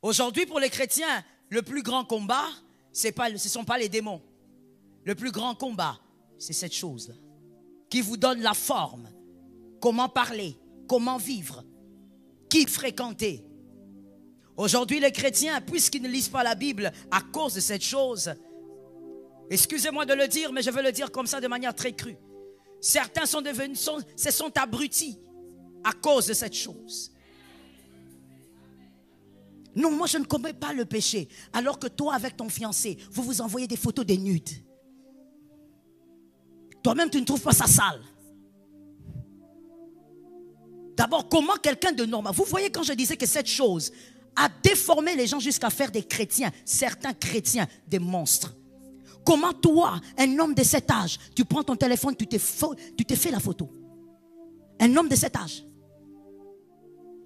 Aujourd'hui, pour les chrétiens, le plus grand combat, ce ne sont pas les démons. Le plus grand combat, c'est cette chose-là qui vous donne la forme. Comment parler, comment vivre, qui fréquenter. Aujourd'hui, les chrétiens, puisqu'ils ne lisent pas la Bible à cause de cette chose, excusez-moi de le dire, mais je veux le dire comme ça de manière très crue. Certains sont abrutis à cause de cette chose. Non, moi je ne commets pas le péché. Alors que toi, avec ton fiancé, vous vous envoyez des photos des nudes. Toi-même, tu ne trouves pas ça sale. D'abord, comment quelqu'un de normal... Vous voyez quand je disais que cette chose a déformé les gens jusqu'à faire des chrétiens, certains chrétiens, des monstres. Comment toi, un homme de cet âge, tu prends ton téléphone, tu te fais la photo. Un homme de cet âge.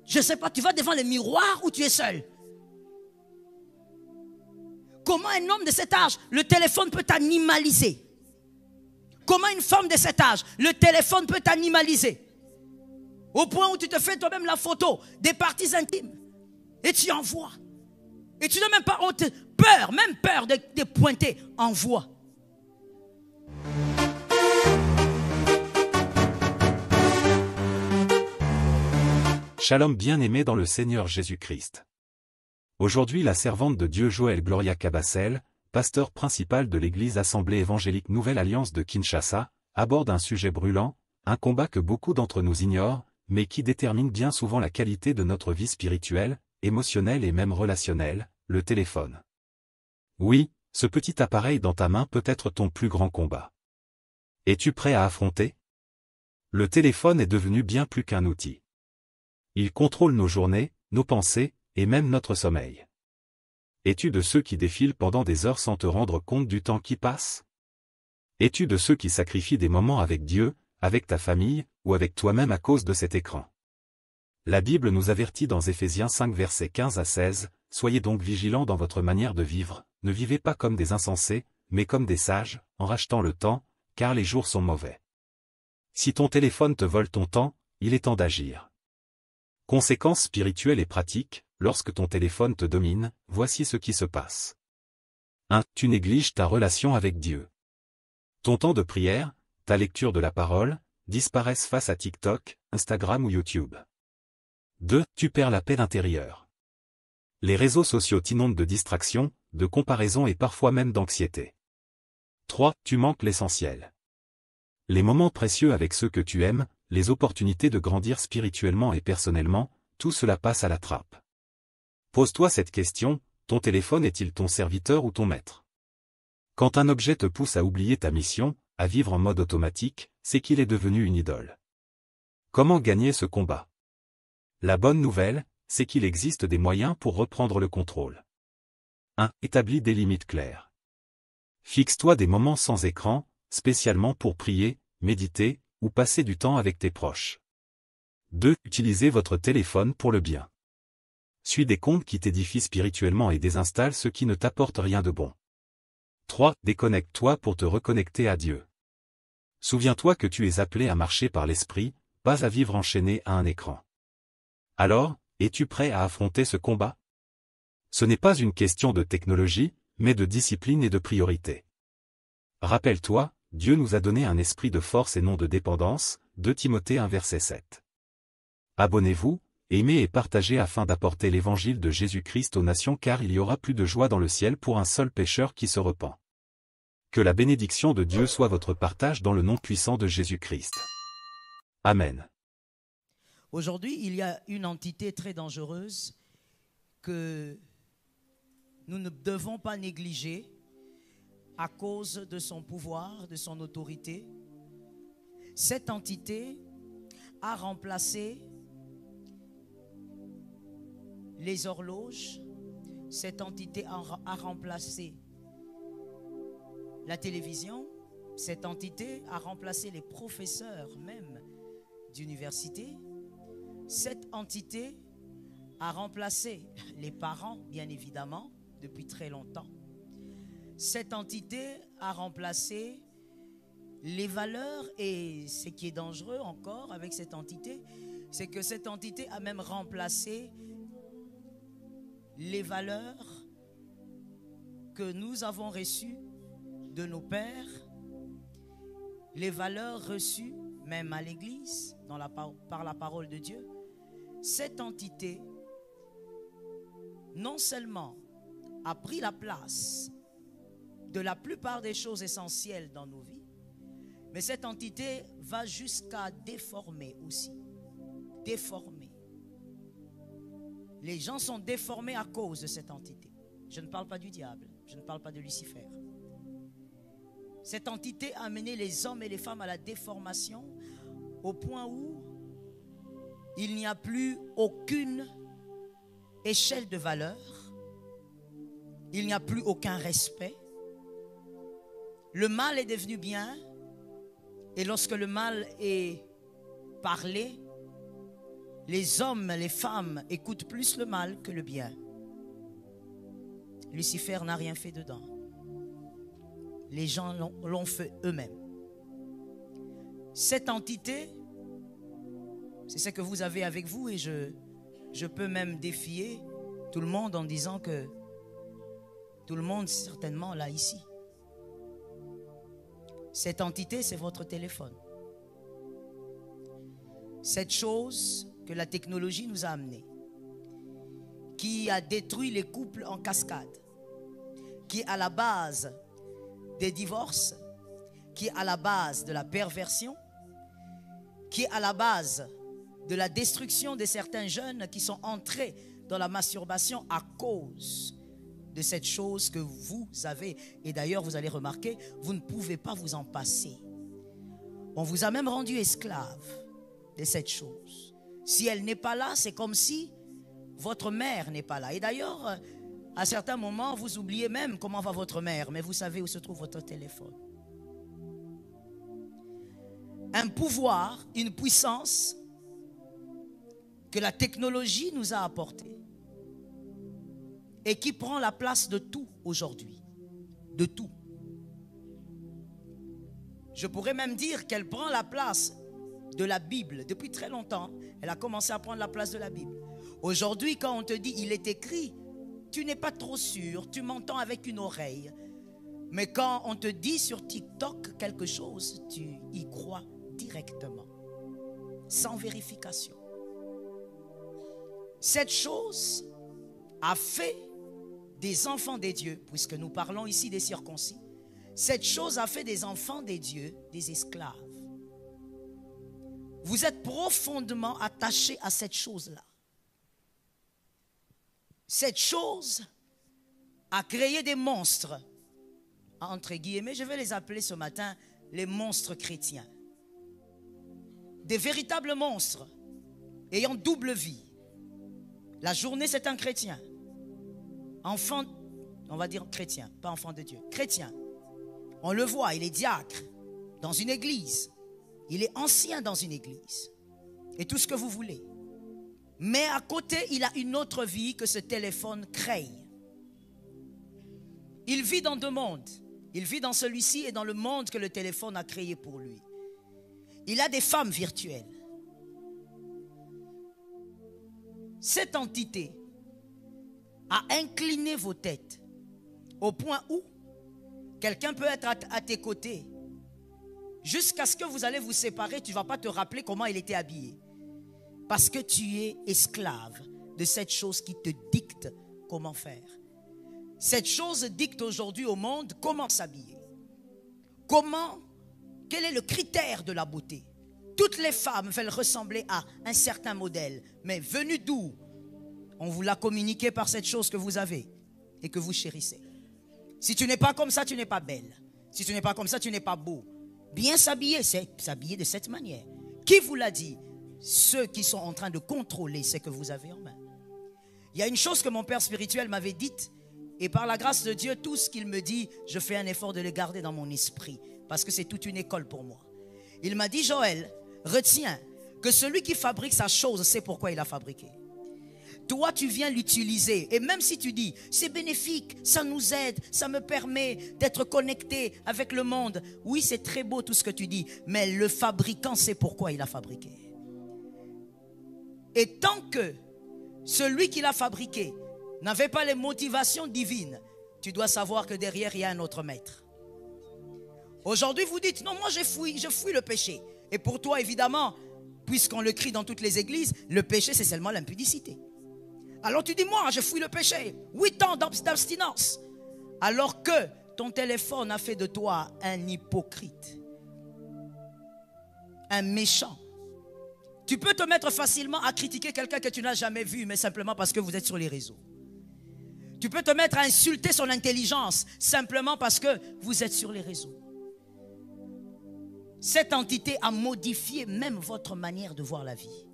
Je ne sais pas, tu vas devant le miroir ou tu es seul? Comment un homme de cet âge, le téléphone peut t'animaliser? Comment une femme de cet âge, le téléphone peut t'animaliser? Au point où tu te fais toi-même la photo des parties intimes. Et tu envoies. Et tu n'as même pas honte, même peur de pointer. Envoie. Shalom bien-aimé dans le Seigneur Jésus-Christ. Aujourd'hui la servante de Dieu Joël Gloria Cabassel, pasteur principal de l'église Assemblée évangélique Nouvelle Alliance de Kinshasa, aborde un sujet brûlant, un combat que beaucoup d'entre nous ignorent, mais qui détermine bien souvent la qualité de notre vie spirituelle, émotionnelle et même relationnelle, le téléphone. Oui, ce petit appareil dans ta main peut être ton plus grand combat. Es-tu prêt à affronter? Le téléphone est devenu bien plus qu'un outil. Il contrôle nos journées, nos pensées, et même notre sommeil. Es-tu de ceux qui défilent pendant des heures sans te rendre compte du temps qui passe? Es-tu de ceux qui sacrifient des moments avec Dieu, avec ta famille, ou avec toi-même à cause de cet écran? La Bible nous avertit dans Éphésiens 5 versets 15 à 16, « Soyez donc vigilants dans votre manière de vivre, ne vivez pas comme des insensés, mais comme des sages, en rachetant le temps, car les jours sont mauvais. » Si ton téléphone te vole ton temps, il est temps d'agir. Conséquences spirituelles et pratiques, lorsque ton téléphone te domine, voici ce qui se passe. 1. Tu négliges ta relation avec Dieu. Ton temps de prière, ta lecture de la parole, disparaissent face à TikTok, Instagram ou YouTube. 2. Tu perds la paix intérieure. Les réseaux sociaux t'inondent de distractions, de comparaisons et parfois même d'anxiété. 3. Tu manques l'essentiel. Les moments précieux avec ceux que tu aimes, les opportunités de grandir spirituellement et personnellement, tout cela passe à la trappe. Pose-toi cette question, ton téléphone est-il ton serviteur ou ton maître? Quand un objet te pousse à oublier ta mission, à vivre en mode automatique, c'est qu'il est devenu une idole. Comment gagner ce combat? La bonne nouvelle, c'est qu'il existe des moyens pour reprendre le contrôle. 1. Établis des limites claires. Fixe-toi des moments sans écran, spécialement pour prier, méditer, ou passer du temps avec tes proches. 2. Utilisez votre téléphone pour le bien. Suis des comptes qui t'édifient spirituellement et désinstalle ceux qui ne t'apportent rien de bon. 3. Déconnecte-toi pour te reconnecter à Dieu. Souviens-toi que tu es appelé à marcher par l'esprit, pas à vivre enchaîné à un écran. Alors, es-tu prêt à affronter ce combat? Ce n'est pas une question de technologie, mais de discipline et de priorité. Rappelle-toi, Dieu nous a donné un esprit de force et non de dépendance, 2 Timothée 1 verset 7. Abonnez-vous, aimez et partagez afin d'apporter l'évangile de Jésus-Christ aux nations car il y aura plus de joie dans le ciel pour un seul pécheur qui se repent. Que la bénédiction de Dieu soit votre partage dans le nom puissant de Jésus-Christ. Amen. Aujourd'hui, il y a une entité très dangereuse que nous ne devons pas négliger à cause de son pouvoir, de son autorité. Cette entité a remplacé les horloges. Cette entité a remplacé la télévision. Cette entité a remplacé les professeurs même d'université. Cette entité a remplacé les parents, bien évidemment, depuis très longtemps. Cette entité a remplacé les valeurs et ce qui est dangereux encore avec cette entité, c'est que cette entité a même remplacé les valeurs que nous avons reçues de nos pères, les valeurs reçues même à l'église par la parole de Dieu, cette entité non seulement a pris la place de la plupart des choses essentielles dans nos vies, mais cette entité va jusqu'à déformer aussi. Déformer. Les gens sont déformés à cause de cette entité. Je ne parle pas du diable, je ne parle pas de Lucifer. Cette entité a amené les hommes et les femmes à la déformation au point où il n'y a plus aucune échelle de valeur, il n'y a plus aucun respect. Le mal est devenu bien, et lorsque le mal est parlé, les hommes, les femmes écoutent plus le mal que le bien. Lucifer n'a rien fait dedans. Les gens l'ont fait eux-mêmes. Cette entité, c'est ce que vous avez avec vous, et je peux même défier tout le monde en disant que tout le monde certainement l'a ici. Cette entité, c'est votre téléphone. Cette chose que la technologie nous a amenée, qui a détruit les couples en cascade, qui est à la base des divorces, qui est à la base de la perversion, qui est à la base de la destruction de certains jeunes qui sont entrés dans la masturbation à cause de cette chose que vous avez. Et d'ailleurs, vous allez remarquer, vous ne pouvez pas vous en passer. On vous a même rendu esclave de cette chose. Si elle n'est pas là, c'est comme si votre mère n'est pas là. Et d'ailleurs, à certains moments, vous oubliez même comment va votre mère, mais vous savez où se trouve votre téléphone. Un pouvoir, une puissance que la technologie nous a apporté et qui prend la place de tout aujourd'hui. De tout. Je pourrais même dire qu'elle prend la place de la Bible. Depuis très longtemps, elle a commencé à prendre la place de la Bible. Aujourd'hui, quand on te dit « il est écrit », tu n'es pas trop sûr, tu m'entends avec une oreille. Mais quand on te dit sur TikTok quelque chose, tu y crois directement, sans vérification. Cette chose a fait des enfants des dieux, puisque nous parlons ici des circoncis, cette chose a fait des enfants des dieux des esclaves. Vous êtes profondément attachés à cette chose-là. Cette chose a créé des monstres, entre guillemets, je vais les appeler ce matin les monstres chrétiens. Des véritables monstres ayant double vie. La journée, c'est un chrétien. Enfant, on va dire chrétien, pas enfant de Dieu. Chrétien. On le voit, il est diacre dans une église. Il est ancien dans une église. Et tout ce que vous voulez. Mais à côté, il a une autre vie que ce téléphone crée. Il vit dans deux mondes. Il vit dans celui-ci et dans le monde que le téléphone a créé pour lui. Il a des femmes virtuelles. Cette entité a incliné vos têtes au point où quelqu'un peut être à tes côtés. Jusqu'à ce que vous allez vous séparer, tu ne vas pas te rappeler comment il était habillé. Parce que tu es esclave de cette chose qui te dicte comment faire. Cette chose dicte aujourd'hui au monde comment s'habiller. Quel est le critère de la beauté? Toutes les femmes veulent ressembler à un certain modèle. Mais venu d'où? On vous l'a communiqué par cette chose que vous avez et que vous chérissez. Si tu n'es pas comme ça, tu n'es pas belle. Si tu n'es pas comme ça, tu n'es pas beau. Bien s'habiller, c'est s'habiller de cette manière. Qui vous l'a dit? Ceux qui sont en train de contrôler ce que vous avez en main. Il y a une chose que mon père spirituel m'avait dite, et par la grâce de Dieu, tout ce qu'il me dit, je fais un effort de le garder dans mon esprit, parce que c'est toute une école pour moi. Il m'a dit, Joël, retiens que celui qui fabrique sa chose sait pourquoi il l'a fabriquée. Toi, tu viens l'utiliser. Et même si tu dis, c'est bénéfique, ça nous aide, ça me permet d'être connecté avec le monde. Oui, c'est très beau tout ce que tu dis, mais le fabricant sait pourquoi il l'a fabriqué. Et tant que celui qui l'a fabriqué n'avez pas les motivations divines, tu dois savoir que derrière, il y a un autre maître. Aujourd'hui, vous dites, non, moi je fuis le péché. Et pour toi, évidemment, puisqu'on le crie dans toutes les églises, le péché, c'est seulement l'impudicité. Alors tu dis, moi, je fuis le péché. 8 ans d'abstinence. Alors que ton téléphone a fait de toi un hypocrite. Un méchant. Tu peux te mettre facilement à critiquer quelqu'un que tu n'as jamais vu, mais simplement parce que vous êtes sur les réseaux. Tu peux te mettre à insulter son intelligence, simplement parce que vous êtes sur les réseaux. Cette entité a modifié même votre manière de voir la vie.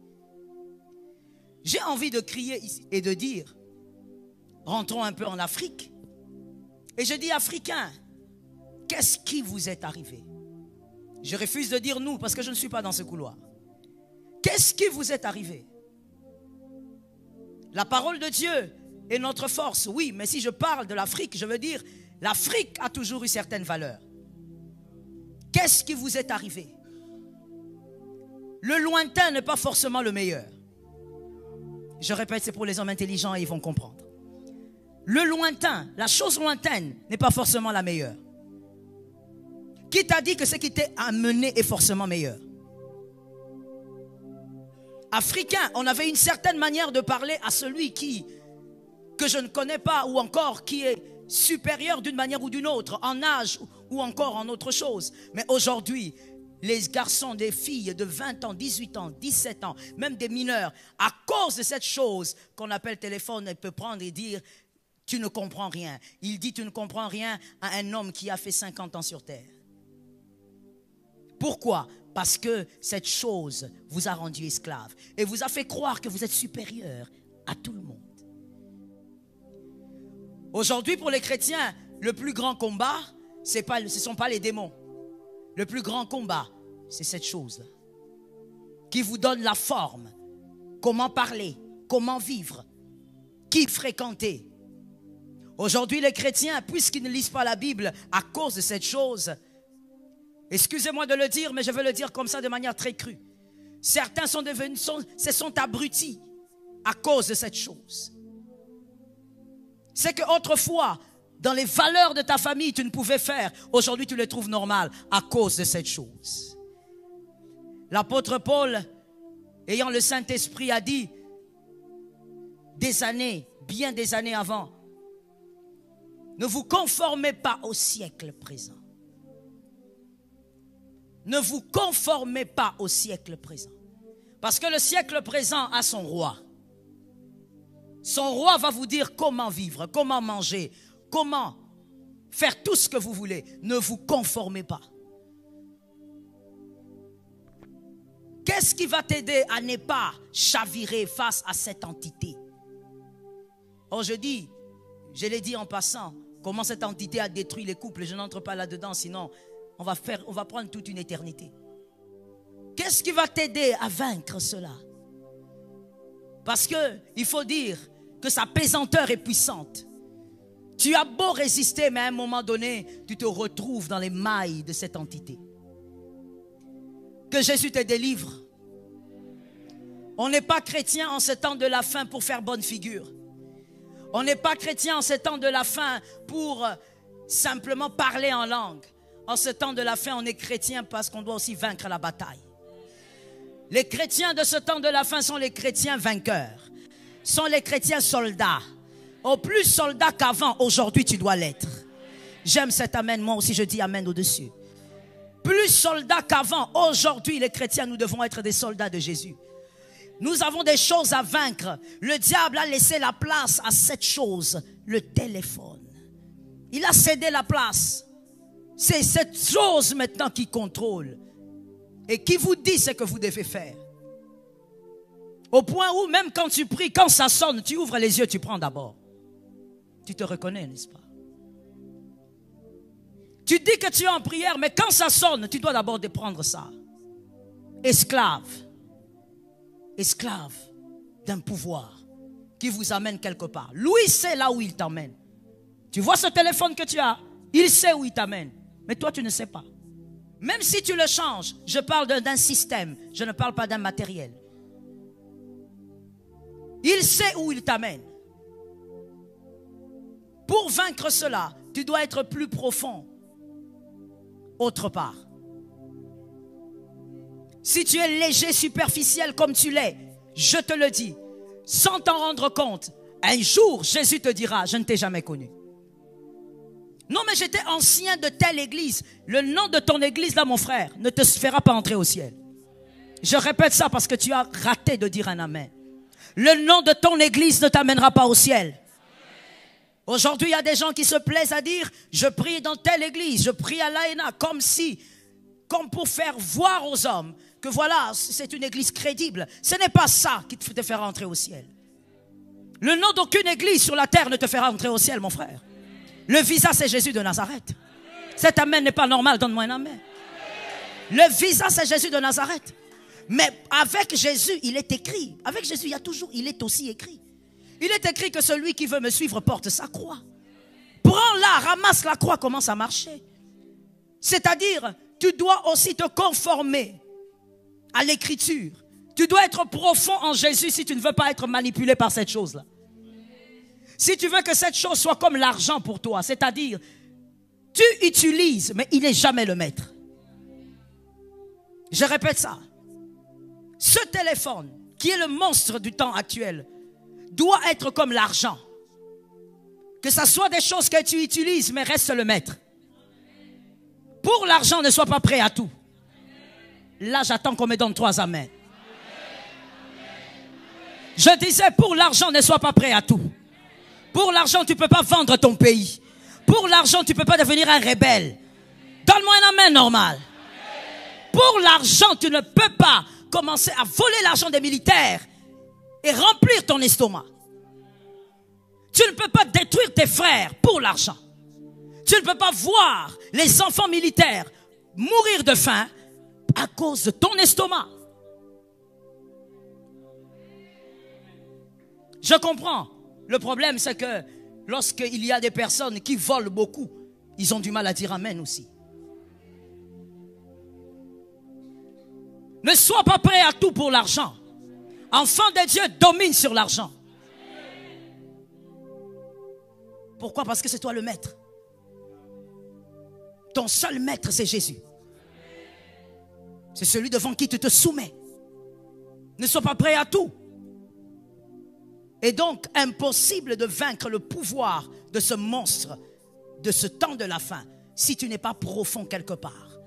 J'ai envie de crier ici et de dire, rentrons un peu en Afrique. Et je dis, Africains, qu'est-ce qui vous est arrivé? Je refuse de dire nous parce que je ne suis pas dans ce couloir. Qu'est-ce qui vous est arrivé? La parole de Dieu est notre force, oui, mais si je parle de l'Afrique, je veux dire, l'Afrique a toujours eu certaines valeurs. Qu'est-ce qui vous est arrivé? Le lointain n'est pas forcément le meilleur. Je répète, c'est pour les hommes intelligents et ils vont comprendre. Le lointain, la chose lointaine n'est pas forcément la meilleure. Qui t'a dit que ce qui t'est amené est forcément meilleur? Africain, on avait une certaine manière de parler à celui que je ne connais pas ou encore qui est supérieur d'une manière ou d'une autre, en âge ou encore en autre chose. Mais aujourd'hui, les garçons, des filles de 20 ans, 18 ans, 17 ans, même des mineurs, à cause de cette chose qu'on appelle téléphone, elle peut prendre et dire « tu ne comprends rien ». Il dit « tu ne comprends rien » à un homme qui a fait 50 ans sur terre. Pourquoi? Parce que cette chose vous a rendu esclave et vous a fait croire que vous êtes supérieur à tout le monde. Aujourd'hui, pour les chrétiens, le plus grand combat, ce ne sont pas les démons. Le plus grand combat, c'est cette chose-là qui vous donne la forme, comment parler, comment vivre, qui fréquenter. Aujourd'hui, les chrétiens, puisqu'ils ne lisent pas la Bible à cause de cette chose, excusez-moi de le dire, mais je veux le dire comme ça de manière très crue. Certains se sont abrutis à cause de cette chose. C'est qu'autrefois, dans les valeurs de ta famille, tu ne pouvais faire. Aujourd'hui, tu les trouves normales à cause de cette chose. L'apôtre Paul, ayant le Saint-Esprit, a dit, des années, bien des années avant, ne vous conformez pas au siècle présent. Ne vous conformez pas au siècle présent. Parce que le siècle présent a son roi. Son roi va vous dire comment vivre, comment manger, comment faire tout ce que vous voulez. Ne vous conformez pas. Qu'est-ce qui va t'aider à ne pas chavirer face à cette entité? Oh, je l'ai dit en passant, comment cette entité a détruit les couples. Je n'entre pas là-dedans, sinon on va prendre toute une éternité. Qu'est-ce qui va t'aider à vaincre cela? Parce qu'il faut dire que sa pesanteur est puissante. Tu as beau résister, mais à un moment donné, tu te retrouves dans les mailles de cette entité. Que Jésus te délivre. On n'est pas chrétien en ce temps de la fin pour faire bonne figure. On n'est pas chrétien en ce temps de la fin pour simplement parler en langue. En ce temps de la fin, on est chrétien parce qu'on doit aussi vaincre la bataille. Les chrétiens de ce temps de la fin sont les chrétiens vainqueurs. Sont les chrétiens soldats. Au plus soldats qu'avant, aujourd'hui tu dois l'être. J'aime cet amen, moi aussi je dis amen au-dessus. Plus soldats qu'avant, aujourd'hui les chrétiens, nous devons être des soldats de Jésus. Nous avons des choses à vaincre. Le diable a laissé la place à cette chose, le téléphone. Il a cédé la place. C'est cette chose maintenant qui contrôle et qui vous dit ce que vous devez faire. Au point où même quand tu pries, quand ça sonne, tu ouvres les yeux, tu prends d'abord. Tu te reconnais, n'est-ce pas? Tu dis que tu es en prière, mais quand ça sonne, tu dois d'abord prendre ça. Esclave. Esclave d'un pouvoir qui vous amène quelque part. Lui sait là où il t'emmène. Tu vois ce téléphone que tu as, il sait où il t'amène. Mais toi, tu ne sais pas. Même si tu le changes, je parle d'un système, je ne parle pas d'un matériel. Il sait où il t'amène. Pour vaincre cela, tu dois être plus profond autre part. Si tu es léger, superficiel comme tu l'es, je te le dis, sans t'en rendre compte, un jour, Jésus te dira, je ne t'ai jamais connu. Non, mais j'étais ancien de telle église. Le nom de ton église, là, mon frère, ne te fera pas entrer au ciel. Je répète ça parce que tu as raté de dire un amen. Le nom de ton église ne t'amènera pas au ciel. Aujourd'hui, il y a des gens qui se plaisent à dire, je prie dans telle église, je prie à l'AENA, comme pour faire voir aux hommes que voilà, c'est une église crédible. Ce n'est pas ça qui te fera entrer au ciel. Le nom d'aucune église sur la terre ne te fera entrer au ciel, mon frère. Le visa, c'est Jésus de Nazareth. Cet amen n'est pas normal, donne-moi un amen. Le visa, c'est Jésus de Nazareth. Mais avec Jésus, il est écrit. Avec Jésus, il est aussi écrit. Il est écrit que celui qui veut me suivre porte sa croix. Prends-la, ramasse la croix, commence à marcher. C'est-à-dire, tu dois aussi te conformer à l'écriture. Tu dois être profond en Jésus si tu ne veux pas être manipulé par cette chose-là. Si tu veux que cette chose soit comme l'argent pour toi, c'est-à-dire, tu utilises, mais il n'est jamais le maître. Je répète ça. Ce téléphone, qui est le monstre du temps actuel, doit être comme l'argent. Que ce soit des choses que tu utilises, mais reste le maître. Pour l'argent, ne sois pas prêt à tout. Là, j'attends qu'on me donne 3 amens. Je disais, pour l'argent, ne sois pas prêt à tout. Pour l'argent, tu ne peux pas vendre ton pays. Pour l'argent, tu ne peux pas devenir un rebelle. Donne-moi un amen normal. Pour l'argent, tu ne peux pas commencer à voler l'argent des militaires et remplir ton estomac. Tu ne peux pas détruire tes frères pour l'argent. Tu ne peux pas voir les enfants militaires mourir de faim à cause de ton estomac. Je comprends. Le problème, c'est que lorsqu'il y a des personnes qui volent beaucoup, ils ont du mal à dire amen aussi. Ne sois pas prêt à tout pour l'argent. Enfant de Dieu, domine sur l'argent. Pourquoi? Parce que c'est toi le maître. Ton seul maître, c'est Jésus. C'est celui devant qui tu te soumets. Ne sois pas prêt à tout. Et donc, impossible de vaincre le pouvoir de ce monstre, de ce temps de la fin, si tu n'es pas profond quelque part.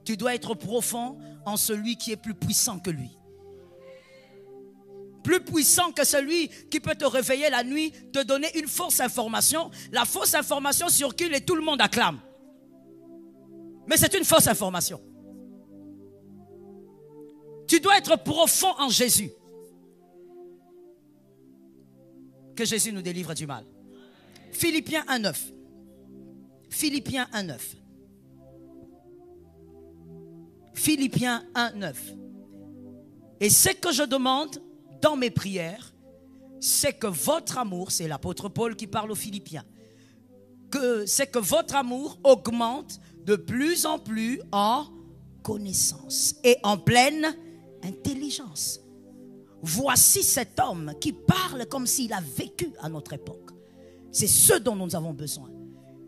Tu dois être profond en celui qui est plus puissant que lui. Plus puissant que celui qui peut te réveiller la nuit, te donner une fausse information. La fausse information circule et tout le monde acclame. Mais c'est une fausse information. Tu dois être profond en Jésus. Que Jésus nous délivre du mal. Philippiens 1:9. Philippiens 1:9. Philippiens 1:9. Et ce que je demande dans mes prières, c'est que votre amour, c'est l'apôtre Paul qui parle aux Philippiens, c'est que votre amour augmente de plus en plus en connaissance et en pleine intelligence. Voici cet homme qui parle comme s'il a vécu à notre époque. C'est ce dont nous avons besoin.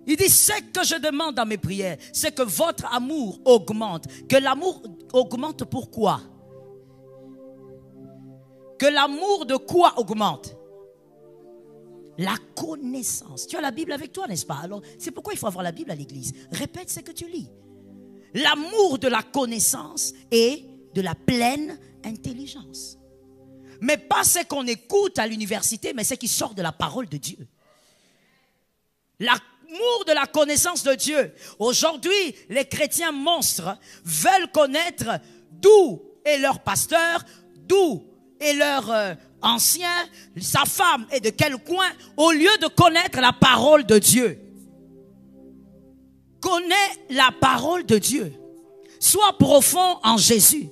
Il dit, ce que je demande dans mes prières, c'est que votre amour augmente. Que l'amour augmente pourquoi? Que l'amour de quoi augmente? La connaissance. Tu as la Bible avec toi, n'est-ce pas? Alors, c'est pourquoi il faut avoir la Bible à l'église. Répète ce que tu lis. L'amour de la connaissance et de la pleine intelligence. Mais pas ce qu'on écoute à l'université, mais ce qui sort de la parole de Dieu. L'amour de la connaissance de Dieu. Aujourd'hui, les chrétiens monstres veulent connaître d'où est leur pasteur, d'où est leur ancien, sa femme est de quel coin, au lieu de connaître la parole de Dieu. Connais la parole de Dieu. Sois profond en Jésus.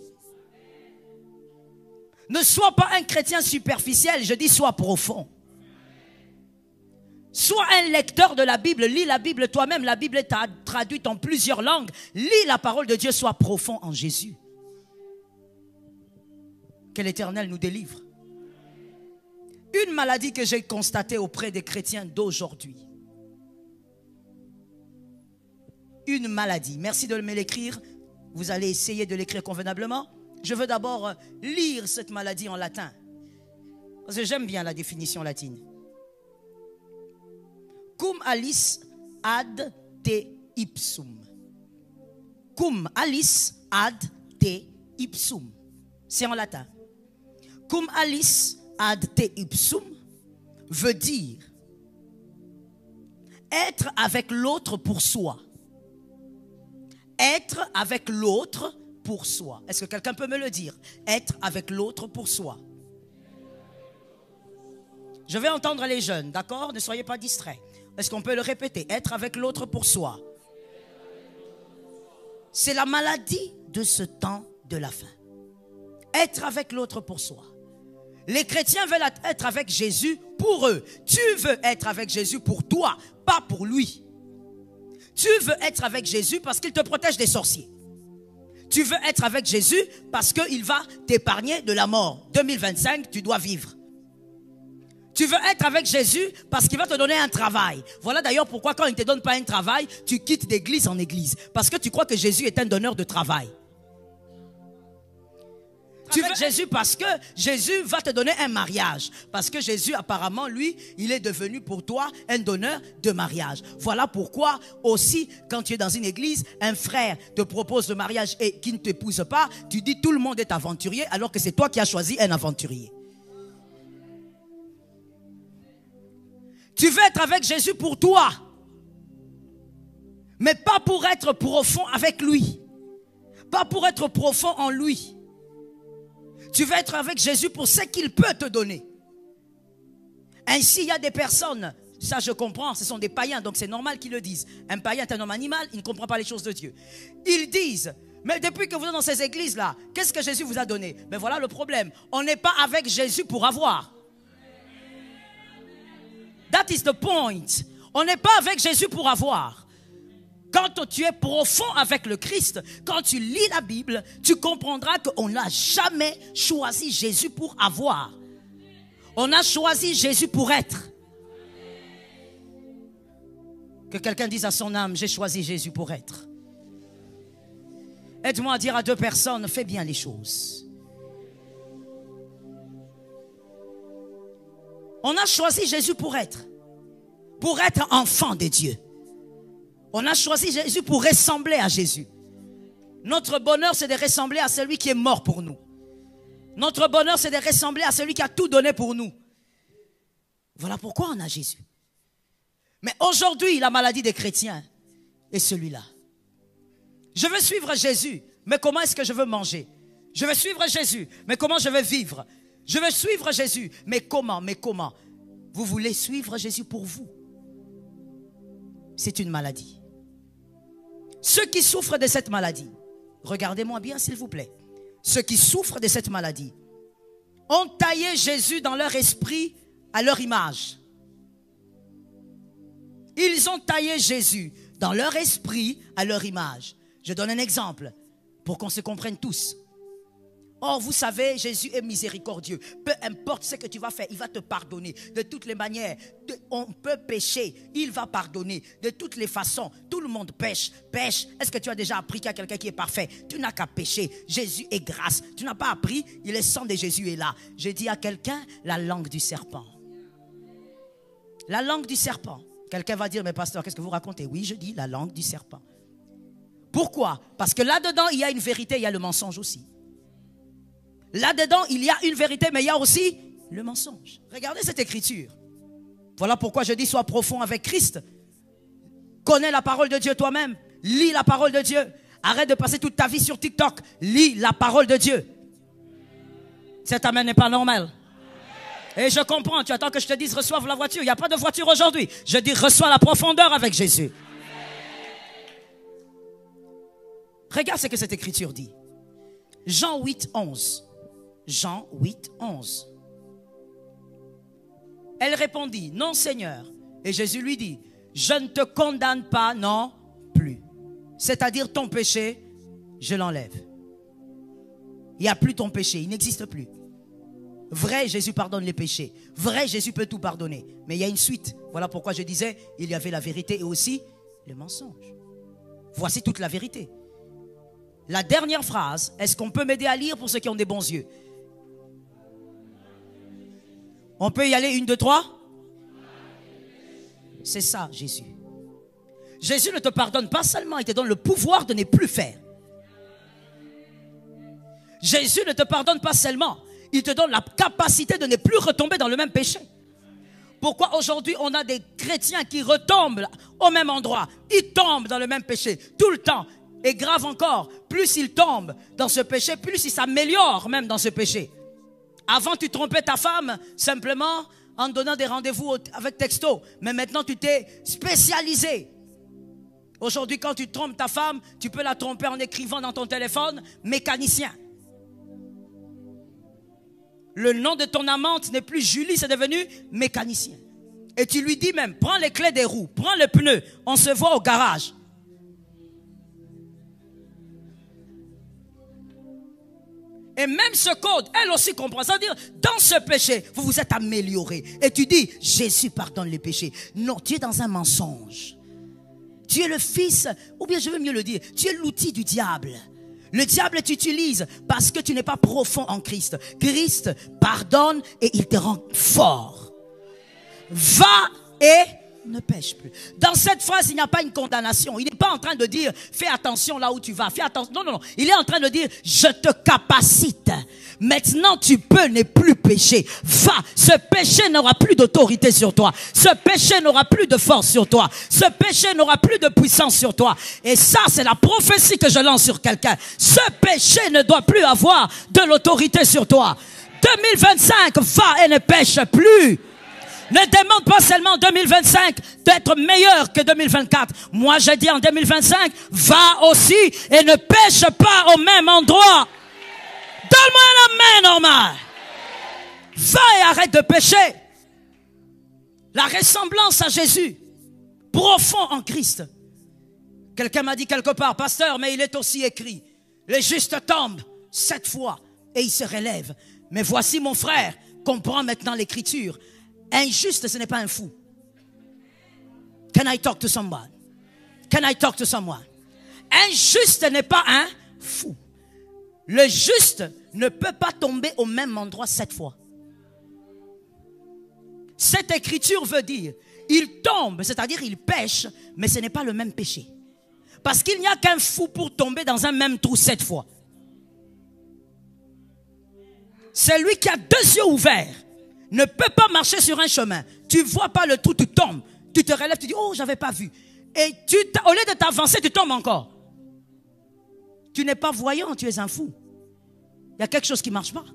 Ne sois pas un chrétien superficiel, je dis sois profond. Sois un lecteur de la Bible, lis la Bible toi-même, la Bible est traduite en plusieurs langues. Lis la parole de Dieu, sois profond en Jésus. Que l'Éternel nous délivre. Une maladie que j'ai constatée auprès des chrétiens d'aujourd'hui, une maladie. Merci de me l'écrire. Vous allez essayer de l'écrire convenablement. Je veux d'abord lire cette maladie en latin. Parce que j'aime bien la définition latine. Cum alice ad te ipsum. Cum alice ad te ipsum. C'est en latin. Cum alice ad te ipsum veut dire être avec l'autre pour soi. Être avec l'autre pour soi. Est-ce que quelqu'un peut me le dire? Être avec l'autre pour soi. Je vais entendre les jeunes, d'accord? Ne soyez pas distraits. Est-ce qu'on peut le répéter? Être avec l'autre pour soi. C'est la maladie de ce temps de la fin. Être avec l'autre pour soi. Les chrétiens veulent être avec Jésus pour eux. Tu veux être avec Jésus pour toi, pas pour lui. Tu veux être avec Jésus parce qu'il te protège des sorciers. Tu veux être avec Jésus parce qu'il va t'épargner de la mort. 2025, tu dois vivre. Tu veux être avec Jésus parce qu'il va te donner un travail. Voilà d'ailleurs pourquoi quand il ne te donne pas un travail, tu quittes d'église en église. Parce que tu crois que Jésus est un donneur de travail. Tu veux Jésus parce que Jésus va te donner un mariage. Parce que Jésus, apparemment, lui, il est devenu pour toi un donneur de mariage. Voilà pourquoi aussi, quand tu es dans une église, un frère te propose le mariage et qui ne t'épouse pas, tu dis tout le monde est aventurier alors que c'est toi qui as choisi un aventurier. Tu veux être avec Jésus pour toi, mais pas pour être profond avec lui. Pas pour être profond en lui. Tu veux être avec Jésus pour ce qu'il peut te donner. Ainsi, il y a des personnes, ça je comprends, ce sont des païens, donc c'est normal qu'ils le disent. Un païen est un homme animal, il ne comprend pas les choses de Dieu. Ils disent, mais depuis que vous êtes dans ces églises-là, qu'est-ce que Jésus vous a donné? Mais voilà le problème, on n'est pas avec Jésus pour avoir. That is the point. On n'est pas avec Jésus pour avoir. Quand tu es profond avec le Christ, quand tu lis la Bible, tu comprendras qu'on n'a jamais choisi Jésus pour avoir. On a choisi Jésus pour être. Que quelqu'un dise à son âme, j'ai choisi Jésus pour être. Aide-moi à dire à deux personnes, fais bien les choses. On a choisi Jésus pour être enfant de Dieu. On a choisi Jésus pour ressembler à Jésus. Notre bonheur, c'est de ressembler à celui qui est mort pour nous. Notre bonheur, c'est de ressembler à celui qui a tout donné pour nous. Voilà pourquoi on a Jésus. Mais aujourd'hui, la maladie des chrétiens est celui-là. Je veux suivre Jésus, mais comment est-ce que je veux manger? Je veux suivre Jésus, mais comment je veux vivre? Je veux suivre Jésus, mais comment? Vous voulez suivre Jésus pour vous? C'est une maladie. Ceux qui souffrent de cette maladie, regardez-moi bien s'il vous plaît, ceux qui souffrent de cette maladie ont taillé Jésus dans leur esprit à leur image. Ils ont taillé Jésus dans leur esprit à leur image. Je donne un exemple pour qu'on se comprenne tous. Or, vous savez, Jésus est miséricordieux. Peu importe ce que tu vas faire, il va te pardonner. De toutes les manières, on peut pécher, il va pardonner. De toutes les façons, tout le monde pêche. Est-ce que tu as déjà appris qu'il y a quelqu'un qui est parfait? Tu n'as qu'à pécher. Jésus est grâce. Tu n'as pas appris, le sang de Jésus est là. J'ai dit à quelqu'un, la langue du serpent. La langue du serpent. Quelqu'un va dire, mais pasteur, qu'est-ce que vous racontez? Oui, je dis la langue du serpent. Pourquoi? Parce que là-dedans, il y a une vérité, il y a le mensonge aussi. Là-dedans, il y a une vérité, mais il y a aussi le mensonge. Regardez cette écriture. Voilà pourquoi je dis, sois profond avec Christ. Connais la parole de Dieu toi-même. Lis la parole de Dieu. Arrête de passer toute ta vie sur TikTok. Lis la parole de Dieu. Cet amen n'est pas normal. Et je comprends, tu attends que je te dise, reçoive la voiture. Il n'y a pas de voiture aujourd'hui. Je dis, reçois la profondeur avec Jésus. Regarde ce que cette écriture dit. Jean 8, 11. Jean 8, 11. Elle répondit, non Seigneur. Et Jésus lui dit, je ne te condamne pas non plus. C'est-à-dire ton péché, je l'enlève. Il n'y a plus ton péché, il n'existe plus. Vrai, Jésus pardonne les péchés. Vrai, Jésus peut tout pardonner. Mais il y a une suite. Voilà pourquoi je disais, il y avait la vérité et aussi le mensonge. Voici toute la vérité. La dernière phrase, est-ce qu'on peut m'aider à lire pour ceux qui ont des bons yeux? On peut y aller, 1, 2, 3? C'est ça, Jésus. Jésus ne te pardonne pas seulement, il te donne le pouvoir de ne plus faire. Jésus ne te pardonne pas seulement, il te donne la capacité de ne plus retomber dans le même péché. Pourquoi aujourd'hui on a des chrétiens qui retombent au même endroit? Ils tombent dans le même péché tout le temps. Et grave encore, plus ils tombent dans ce péché, plus ils s'améliorent même dans ce péché. Avant tu trompais ta femme simplement en donnant des rendez-vous avec texto. Mais maintenant tu t'es spécialisé. Aujourd'hui quand tu trompes ta femme, tu peux la tromper en écrivant dans ton téléphone mécanicien. Le nom de ton amante n'est plus Julie, c'est devenu mécanicien. Et tu lui dis même, prends les clés des roues, prends le pneu, on se voit au garage. Et même ce code, elle aussi comprend. C'est-à-dire, dans ce péché, vous vous êtes amélioré. Et tu dis, Jésus pardonne les péchés. Non, tu es dans un mensonge. Tu es le fils, ou bien je veux mieux le dire, tu es l'outil du diable. Le diable t'utilise parce que tu n'es pas profond en Christ. Christ pardonne et il te rend fort. Va et ne pêche plus. Dans cette phrase, il n'y a pas une condamnation. Il n'est pas en train de dire, fais attention là où tu vas. Fais attention. Non, non, non. Il est en train de dire, je te capacite. Maintenant, tu peux ne plus pécher. Va. Ce péché n'aura plus d'autorité sur toi. Ce péché n'aura plus de force sur toi. Ce péché n'aura plus de puissance sur toi. Et ça, c'est la prophétie que je lance sur quelqu'un. Ce péché ne doit plus avoir de l'autorité sur toi. 2025, va et ne pêche plus. Ne demande pas seulement en 2025 d'être meilleur que 2024. Moi, j'ai dit en 2025, va aussi et ne pêche pas au même endroit. Donne-moi un amen normal. Va et arrête de pécher. La ressemblance à Jésus, profond en Christ. Quelqu'un m'a dit quelque part, pasteur, mais il est aussi écrit, les justes tombent 7 fois et ils se relèvent. Mais voici mon frère, comprends maintenant l'écriture. Un juste, ce n'est pas un fou. Can I talk to someone? Can I talk to someone? Un juste n'est pas un fou. Le juste ne peut pas tomber au même endroit 7 fois. Cette écriture veut dire, il tombe, c'est-à-dire il pêche, mais ce n'est pas le même péché. Parce qu'il n'y a qu'un fou pour tomber dans un même trou 7 fois. Celui qui a 2 yeux ouverts ne peut pas marcher sur un chemin. Tu ne vois pas le trou, tu tombes. Tu te relèves, tu dis, oh, j'avais pas vu. Et au lieu de t'avancer, tu tombes encore. Tu n'es pas voyant, tu es un fou. Il y a quelque chose qui ne marche pas.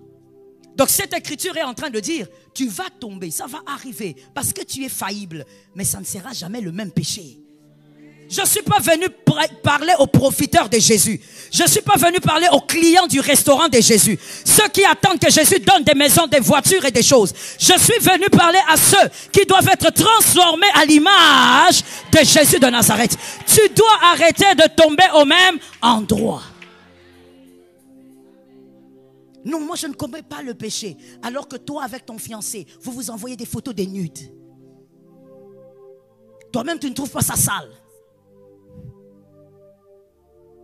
Donc cette écriture est en train de dire, tu vas tomber, ça va arriver, parce que tu es faillible. Mais ça ne sera jamais le même péché. Je ne suis pas venu parler aux profiteurs de Jésus. Je ne suis pas venu parler aux clients du restaurant de Jésus. Ceux qui attendent que Jésus donne des maisons, des voitures et des choses. Je suis venu parler à ceux qui doivent être transformés à l'image de Jésus de Nazareth. Tu dois arrêter de tomber au même endroit. Non, moi je ne commets pas le péché. Alors que toi avec ton fiancé, vous vous envoyez des photos des nudes. Toi-même tu ne trouves pas ça sale.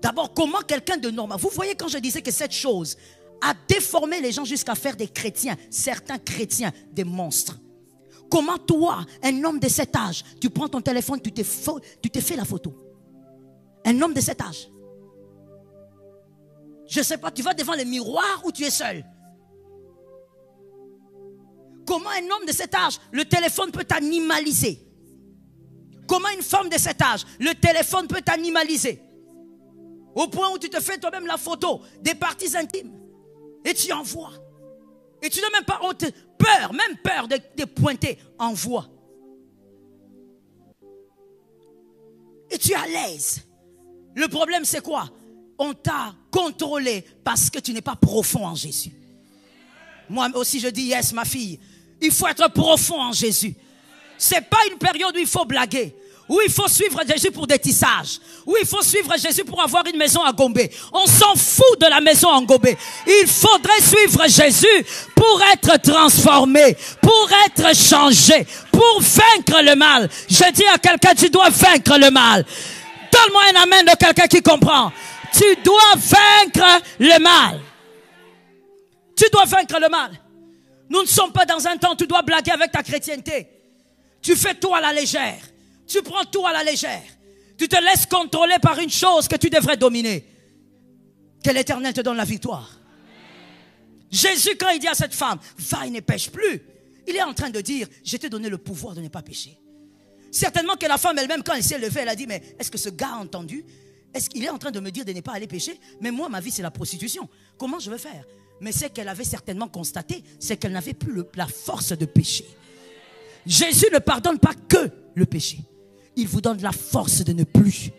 D'abord, comment quelqu'un de normal... Vous voyez quand je disais que cette chose a déformé les gens jusqu'à faire des chrétiens, certains chrétiens, des monstres. Comment toi, un homme de cet âge, tu prends ton téléphone, tu te fais la photo. Un homme de cet âge. Je ne sais pas, tu vas devant le miroir ou tu es seul? Comment un homme de cet âge, le téléphone peut t'animaliser? Comment une femme de cet âge, le téléphone peut t'animaliser? Au point où tu te fais toi-même la photo des parties intimes. Et tu envoies. Et tu n'as même pas honte, peur, même peur de pointer. Envoie. Et tu es à l'aise. Le problème c'est quoi? On t'a contrôlé parce que tu n'es pas profond en Jésus. Moi aussi je dis yes ma fille. Il faut être profond en Jésus. C'est pas une période où il faut blaguer. Où il faut suivre Jésus pour des tissages. Où il faut suivre Jésus pour avoir une maison à Gombe. On s'en fout de la maison à Gombe. Il faudrait suivre Jésus pour être transformé, pour être changé, pour vaincre le mal. Je dis à quelqu'un, tu dois vaincre le mal. Donne-moi un amen de quelqu'un qui comprend. Tu dois vaincre le mal. Tu dois vaincre le mal. Nous ne sommes pas dans un temps où tu dois blaguer avec ta chrétienté. Tu fais tout à la légère. Tu prends tout à la légère. Tu te laisses contrôler par une chose que tu devrais dominer. Que l'Éternel te donne la victoire. Jésus, quand il dit à cette femme, va et ne pêche plus, il est en train de dire, je t'ai donné le pouvoir de ne pas pécher. Certainement que la femme elle-même, quand elle s'est levée, elle a dit, mais est-ce que ce gars a entendu? Est-ce qu'il est en train de me dire de ne pas aller pécher? Mais moi, ma vie, c'est la prostitution. Comment je vais faire? Mais ce qu'elle avait certainement constaté, c'est qu'elle n'avait plus la force de pécher. Jésus ne pardonne pas que le péché. Il vous donne la force de ne plus.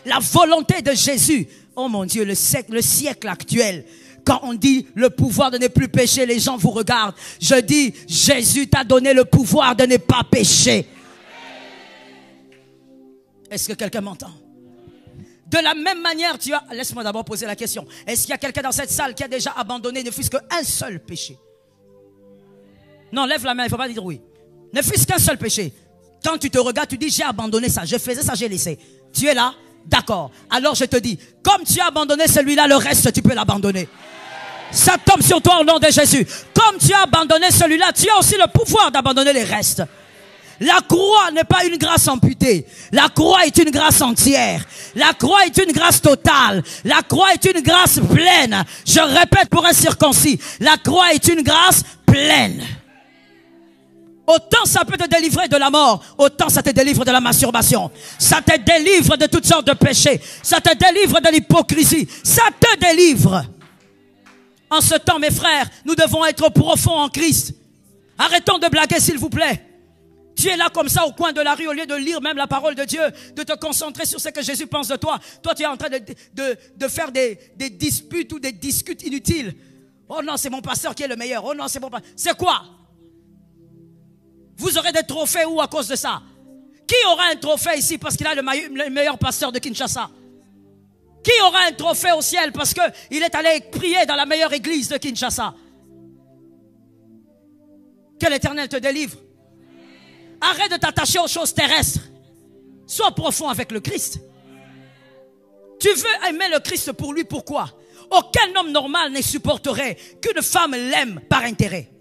La volonté de Jésus. Oh mon Dieu, le siècle actuel, quand on dit le pouvoir de ne plus pécher, les gens vous regardent. Je dis, Jésus t'a donné le pouvoir de ne pas pécher. Est-ce que quelqu'un m'entend? De la même manière, laisse-moi d'abord poser la question. Est-ce qu'il y a quelqu'un dans cette salle qui a déjà abandonné ne fût-ce qu'un seul péché? Non, lève la main, il ne faut pas dire oui. Ne fût-ce qu'un seul péché. Quand tu te regardes, tu dis, j'ai abandonné ça, je faisais ça, j'ai laissé. Tu es là? D'accord. Alors je te dis, comme tu as abandonné celui-là, le reste, tu peux l'abandonner. Ça tombe sur toi au nom de Jésus. Comme tu as abandonné celui-là, tu as aussi le pouvoir d'abandonner les restes. La croix n'est pas une grâce amputée. La croix est une grâce entière. La croix est une grâce totale. La croix est une grâce pleine. Je répète pour un circoncis. La croix est une grâce pleine. Autant ça peut te délivrer de la mort, autant ça te délivre de la masturbation. Ça te délivre de toutes sortes de péchés. Ça te délivre de l'hypocrisie. Ça te délivre. En ce temps, mes frères, nous devons être profonds en Christ. Arrêtons de blaguer, s'il vous plaît. Tu es là comme ça au coin de la rue, au lieu de lire même la parole de Dieu, de te concentrer sur ce que Jésus pense de toi. Toi, tu es en train de faire des disputes ou des discutes inutiles. Oh non, c'est mon pasteur qui est le meilleur. Oh non, c'est mon pasteur. C'est quoi? Vous aurez des trophées où à cause de ça? Qui aura un trophée ici parce qu'il a le meilleur pasteur de Kinshasa? Qui aura un trophée au ciel parce qu'il est allé prier dans la meilleure église de Kinshasa? Que l'Éternel te délivre. Arrête de t'attacher aux choses terrestres. Sois profond avec le Christ. Tu veux aimer le Christ pour lui, pourquoi? Aucun homme normal ne supporterait qu'une femme l'aime par intérêt.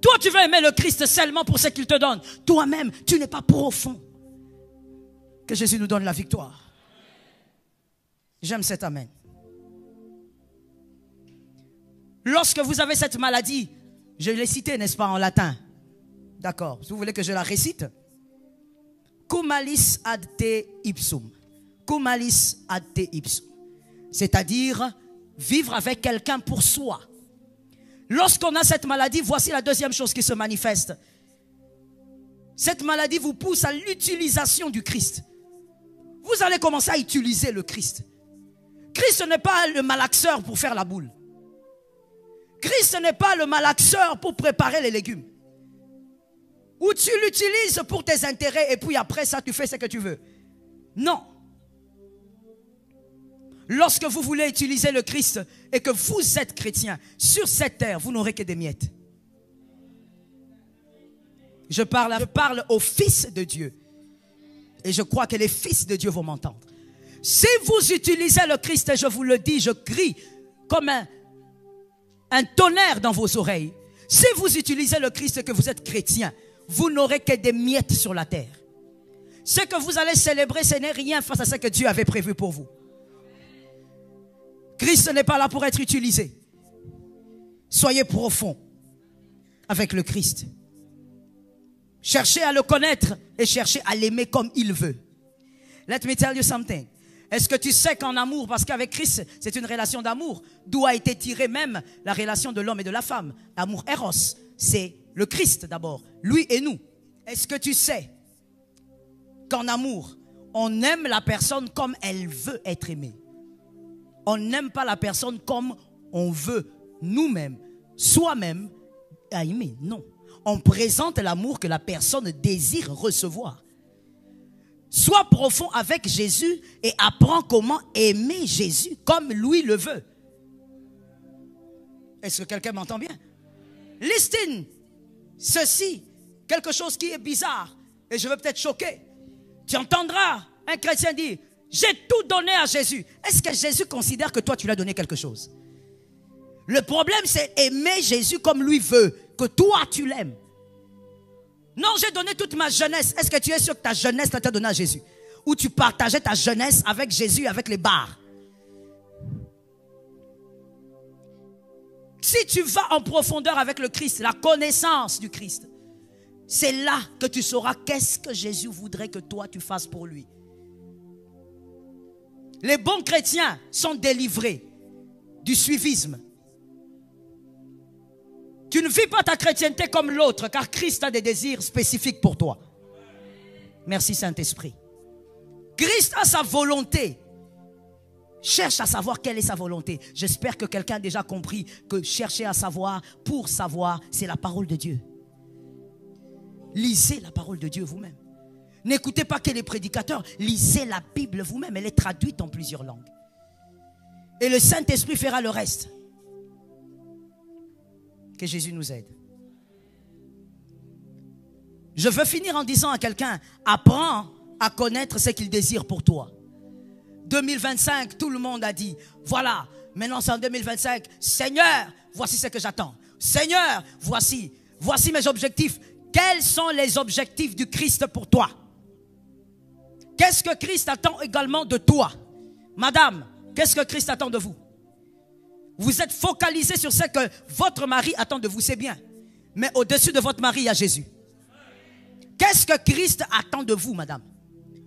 Toi, tu veux aimer le Christ seulement pour ce qu'il te donne. Toi-même, tu n'es pas profond. Que Jésus nous donne la victoire. J'aime cet amen. Lorsque vous avez cette maladie, je l'ai citée, n'est-ce pas, en latin? D'accord. Si vous voulez que je la récite. Cum malis ad te ipsum. Cum malis ad te ipsum. C'est-à-dire, vivre avec quelqu'un pour soi. Lorsqu'on a cette maladie, voici la deuxième chose qui se manifeste. Cette maladie vous pousse à l'utilisation du Christ. Vous allez commencer à utiliser le Christ. Christ n'est pas le malaxeur pour faire la boule. Christ n'est pas le malaxeur pour préparer les légumes. Ou tu l'utilises pour tes intérêts et puis après ça tu fais ce que tu veux. Non. Lorsque vous voulez utiliser le Christ et que vous êtes chrétien, sur cette terre, vous n'aurez que des miettes. Je parle aux fils de Dieu. Et je crois que les fils de Dieu vont m'entendre. Si vous utilisez le Christ, et je vous le dis, je crie comme un tonnerre dans vos oreilles. Si vous utilisez le Christ et que vous êtes chrétien, vous n'aurez que des miettes sur la terre. Ce que vous allez célébrer, ce n'est rien face à ce que Dieu avait prévu pour vous. Christ n'est pas là pour être utilisé. Soyez profond avec le Christ. Cherchez à le connaître et cherchez à l'aimer comme il veut. Let me tell you something. Est-ce que tu sais qu'en amour, parce qu'avec Christ, c'est une relation d'amour, d'où a été tirée même la relation de l'homme et de la femme. L'amour Eros, c'est le Christ d'abord, lui et nous. Est-ce que tu sais qu'en amour, on aime la personne comme elle veut être aimée? On n'aime pas la personne comme on veut nous-mêmes, soi-même, à aimer. Non. On présente l'amour que la personne désire recevoir. Sois profond avec Jésus et apprends comment aimer Jésus comme lui le veut. Est-ce que quelqu'un m'entend bien? Listen, ceci, quelque chose qui est bizarre, et je veux peut-être choquer. Tu entendras un chrétien dire, j'ai tout donné à Jésus. Est-ce que Jésus considère que toi, tu lui as donné quelque chose? Le problème, c'est aimer Jésus comme lui veut, que toi, tu l'aimes. Non, j'ai donné toute ma jeunesse. Est-ce que tu es sûr que ta jeunesse t'a donnée à Jésus? Ou tu partageais ta jeunesse avec Jésus, avec les bars? Si tu vas en profondeur avec le Christ, la connaissance du Christ, c'est là que tu sauras qu'est-ce que Jésus voudrait que toi tu fasses pour lui. Les bons chrétiens sont délivrés du suivisme. Tu ne vis pas ta chrétienté comme l'autre, car Christ a des désirs spécifiques pour toi. Merci Saint-Esprit. Christ a sa volonté. Cherche à savoir quelle est sa volonté. J'espère que quelqu'un a déjà compris que chercher à savoir, pour savoir, c'est la parole de Dieu. Lisez la parole de Dieu vous-même. N'écoutez pas que les prédicateurs, lisez la Bible vous-même. Elle est traduite en plusieurs langues. Et le Saint-Esprit fera le reste. Que Jésus nous aide. Je veux finir en disant à quelqu'un, apprends à connaître ce qu'il désire pour toi. 2025, tout le monde a dit, voilà, maintenant c'est en 2025, Seigneur, voici ce que j'attends. Seigneur, voici mes objectifs. Quels sont les objectifs du Christ pour toi? Qu'est-ce que Christ attend également de toi? Madame, qu'est-ce que Christ attend de vous? Vous êtes focalisé sur ce que votre mari attend de vous, c'est bien. Mais au-dessus de votre mari, il y a Jésus. Qu'est-ce que Christ attend de vous, madame?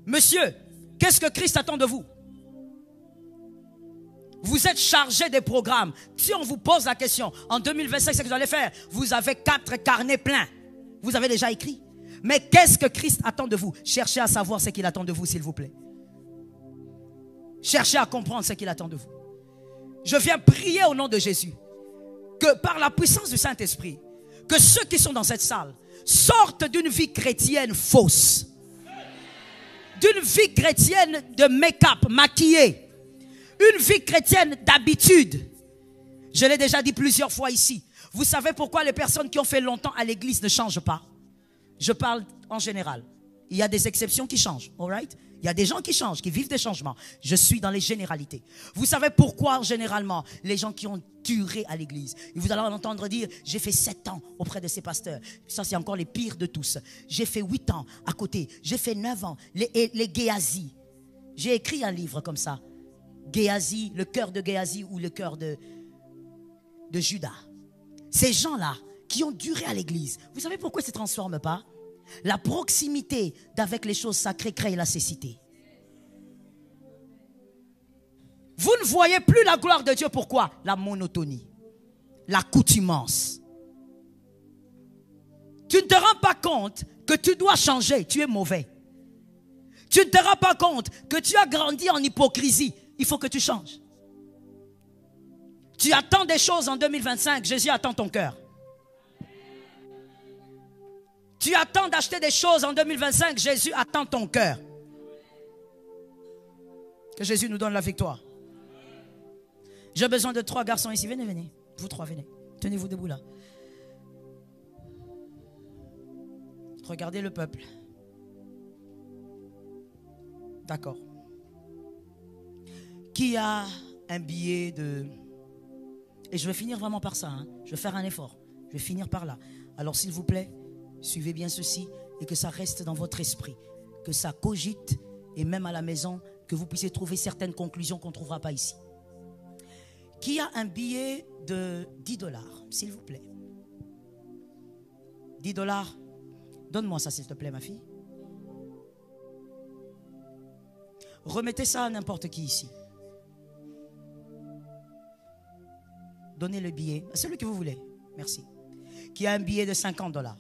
Monsieur, qu'est-ce que Christ attend de vous? Vous êtes chargé des programmes. Si on vous pose la question, en 2025, ce que vous allez faire, vous avez 4 carnets pleins. Vous avez déjà écrit. Mais qu'est-ce que Christ attend de vous? Cherchez à savoir ce qu'il attend de vous, s'il vous plaît. Cherchez à comprendre ce qu'il attend de vous. Je viens prier au nom de Jésus, que par la puissance du Saint-Esprit, que ceux qui sont dans cette salle sortent d'une vie chrétienne fausse, d'une vie chrétienne de make-up, maquillée, une vie chrétienne d'habitude. Je l'ai déjà dit plusieurs fois ici. Vous savez pourquoi les personnes qui ont fait longtemps à l'église ne changent pas? Je parle en général. Il y a des exceptions qui changent, all right? Il y a des gens qui changent, qui vivent des changements. Je suis dans les généralités. Vous savez pourquoi, généralement, les gens qui ont duré à l'église, vous allez entendre dire, j'ai fait 7 ans auprès de ces pasteurs. Ça, c'est encore les pires de tous. J'ai fait 8 ans à côté. J'ai fait 9 ans. Les Géasi. J'ai écrit un livre comme ça. Géasi, le cœur de Géasi ou le cœur de Judas. Ces gens-là qui ont duré à l'église, vous savez pourquoi ils ne se transforment pas? La proximité d'avec les choses sacrées crée la cécité. Vous ne voyez plus la gloire de Dieu. Pourquoi? La monotonie, l'accoutumance. Tu ne te rends pas compte que tu dois changer. Tu es mauvais. Tu ne te rends pas compte que tu as grandi en hypocrisie. Il faut que tu changes. Tu attends des choses en 2025. Jésus attend ton cœur. Tu attends d'acheter des choses en 2025. Jésus attend ton cœur. Que Jésus nous donne la victoire. J'ai besoin de 3 garçons ici. Venez, venez. Vous 3, venez. Tenez-vous debout là. Regardez le peuple. D'accord. Qui a un billet de... Et je vais finir vraiment par ça. Hein. Je vais faire un effort. Je vais finir par là. Alors s'il vous plaît, suivez bien ceci et que ça reste dans votre esprit. Que ça cogite et même à la maison, que vous puissiez trouver certaines conclusions qu'on ne trouvera pas ici. Qui a un billet de $10, s'il vous plaît? $10. Donne-moi ça, s'il te plaît, ma fille. Remettez ça à n'importe qui ici. Donnez le billet, celui que vous voulez. Merci. Qui a un billet de $50.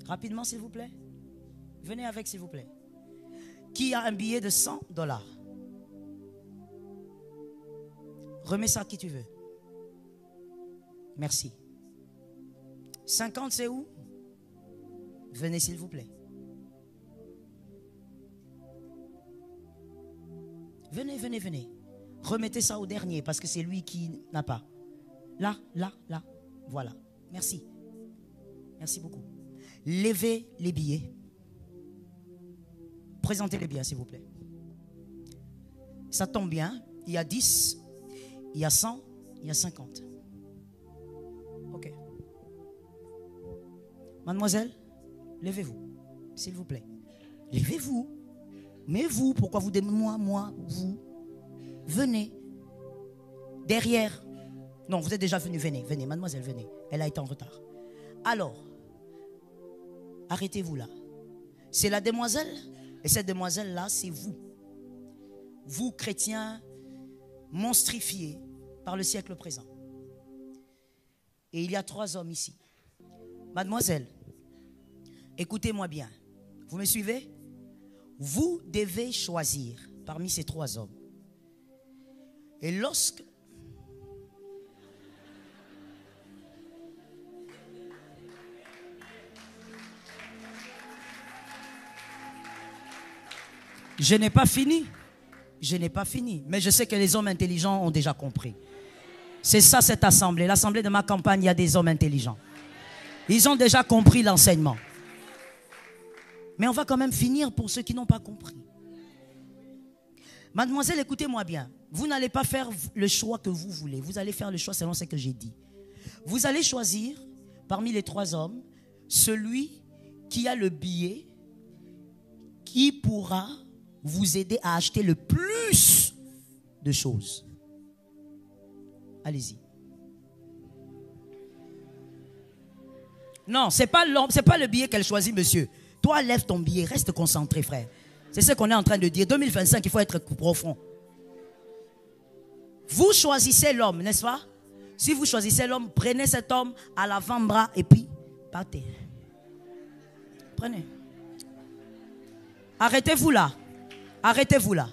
Rapidement, s'il vous plaît. Venez avec, s'il vous plaît. Qui a un billet de $100? Remets ça à qui tu veux. Merci. 50, c'est où? Venez, s'il vous plaît. Venez, venez, venez. Remettez ça au dernier parce que c'est lui qui n'a pas. Là, là, là. Voilà. Merci. Merci beaucoup. Levez les billets. Présentez-les bien, s'il vous plaît. Ça tombe bien. Il y a 10, il y a 100, il y a 50. Ok. Mademoiselle, levez-vous, s'il vous plaît. Levez-vous. Mais vous, pourquoi vous dites moi, vous? Venez. Derrière. Non, vous êtes déjà venu, venez, mademoiselle, venez. Elle a été en retard. Alors, arrêtez-vous là. C'est la demoiselle, et cette demoiselle-là, c'est vous. Vous, chrétiens, monstrifiés par le siècle présent. Et il y a 3 hommes ici. Mademoiselle, écoutez-moi bien. Vous me suivez? Vous devez choisir parmi ces 3 hommes. Et lorsque... Je n'ai pas fini. Je n'ai pas fini. Mais je sais que les hommes intelligents ont déjà compris. C'est ça cette assemblée. L'assemblée de ma campagne, il y a des hommes intelligents. Ils ont déjà compris l'enseignement. Mais on va quand même finir pour ceux qui n'ont pas compris. Mademoiselle, écoutez-moi bien. Vous n'allez pas faire le choix que vous voulez. Vous allez faire le choix selon ce que j'ai dit. Vous allez choisir parmi les 3 hommes celui qui a le billet qui pourra vous aider à acheter le plus de choses. Allez-y. Non, c'est pas le billet qu'elle choisit, monsieur. Toi, lève ton billet, reste concentré, frère. C'est ce qu'on est en train de dire. 2025, il faut être profond. Vous choisissez l'homme, n'est-ce pas? Si vous choisissez l'homme, prenez cet homme à l'avant-bras et puis partez. Prenez. Arrêtez-vous là. Arrêtez-vous là.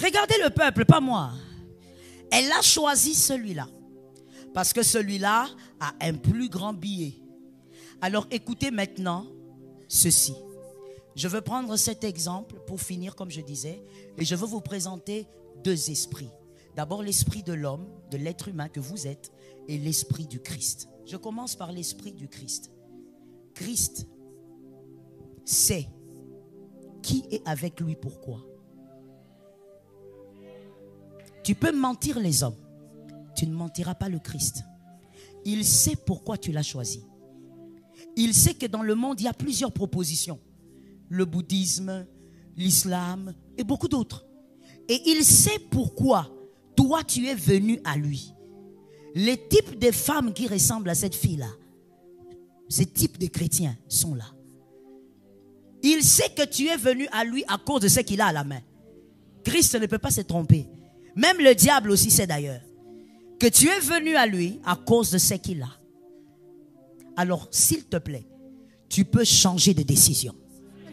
Regardez le peuple, pas moi. Elle a choisi celui-là. Parce que celui-là a un plus grand billet. Alors écoutez maintenant ceci. Je veux prendre cet exemple pour finir comme je disais. Et je veux vous présenter 2 esprits. D'abord l'esprit de l'homme, de l'être humain que vous êtes. Et l'esprit du Christ. Je commence par l'esprit du Christ. Christ sait qui est avec lui, pourquoi. Tu peux mentir les hommes. Tu ne mentiras pas le Christ. Il sait pourquoi tu l'as choisi. Il sait que dans le monde, il y a plusieurs propositions. Le bouddhisme, l'islam et beaucoup d'autres. Et il sait pourquoi toi, tu es venu à lui. Les types de femmes qui ressemblent à cette fille-là, ces types de chrétiens sont là. Il sait que tu es venu à lui à cause de ce qu'il a à la main. Christ ne peut pas se tromper. Même le diable aussi sait d'ailleurs que tu es venu à lui à cause de ce qu'il a. Alors, s'il te plaît, tu peux changer de décision.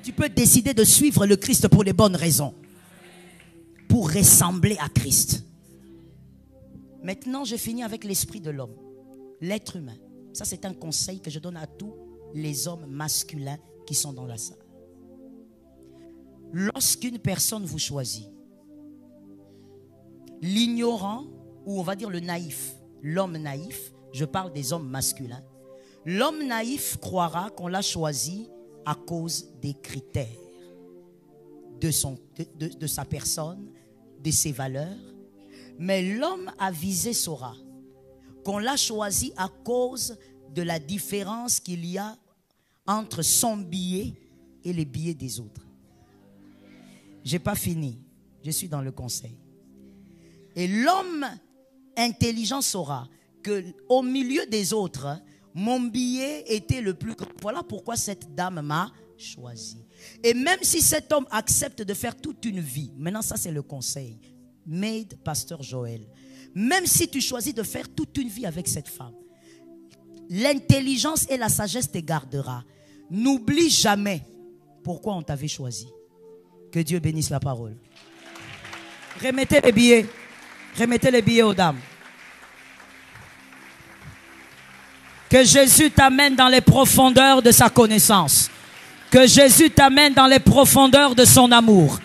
Tu peux décider de suivre le Christ pour les bonnes raisons. Pour ressembler à Christ. Maintenant, je finis avec l'esprit de l'homme. L'être humain. Ça, c'est un conseil que je donne à tous les hommes masculins qui sont dans la salle. Lorsqu'une personne vous choisit, l'ignorant, ou on va dire le naïf, l'homme naïf, je parle des hommes masculins, l'homme naïf croira qu'on l'a choisi à cause des critères de sa personne, de ses valeurs. Mais l'homme avisé saura qu'on l'a choisi à cause de la différence qu'il y a entre son billet et les billets des autres. Je n'ai pas fini, je suis dans le conseil. Et l'homme intelligent saura qu'au milieu des autres, mon billet était le plus grand. Voilà pourquoi cette dame m'a choisi. Et même si cet homme accepte de faire toute une vie, maintenant ça c'est le conseil, made Pasteur Joël, même si tu choisis de faire toute une vie avec cette femme, l'intelligence et la sagesse te gardera. N'oublie jamais pourquoi on t'avait choisi. Que Dieu bénisse la parole. Remettez les billets. Remettez les billets aux dames. Que Jésus t'amène dans les profondeurs de sa connaissance. Que Jésus t'amène dans les profondeurs de son amour.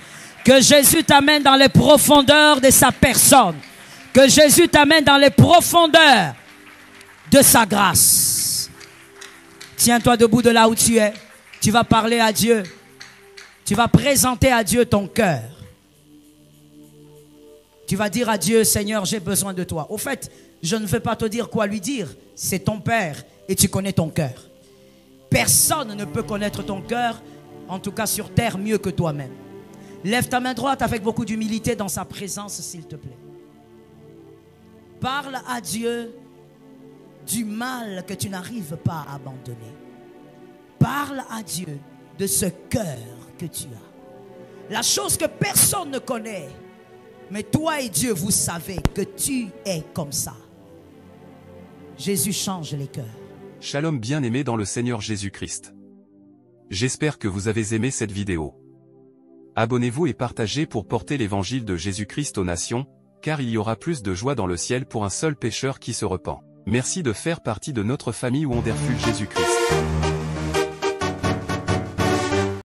Que Jésus t'amène dans les profondeurs de sa personne. Que Jésus t'amène dans les profondeurs de sa grâce. Tiens-toi debout de là où tu es. Tu vas parler à Dieu. Tu vas présenter à Dieu ton cœur. Tu vas dire à Dieu, Seigneur, j'ai besoin de toi. Au fait, je ne veux pas te dire quoi lui dire. C'est ton Père et tu connais ton cœur. Personne ne peut connaître ton cœur, en tout cas sur terre, mieux que toi-même. Lève ta main droite avec beaucoup d'humilité dans sa présence, s'il te plaît. Parle à Dieu du mal que tu n'arrives pas à abandonner. Parle à Dieu de ce cœur que tu as. La chose que personne ne connaît, mais toi et Dieu, vous savez que tu es comme ça. Jésus change les cœurs. Shalom bien-aimés dans le Seigneur Jésus-Christ. J'espère que vous avez aimé cette vidéo. Abonnez-vous et partagez pour porter l'évangile de Jésus-Christ aux nations, car il y aura plus de joie dans le ciel pour un seul pécheur qui se repent. Merci de faire partie de notre famille Wonderful Jésus-Christ.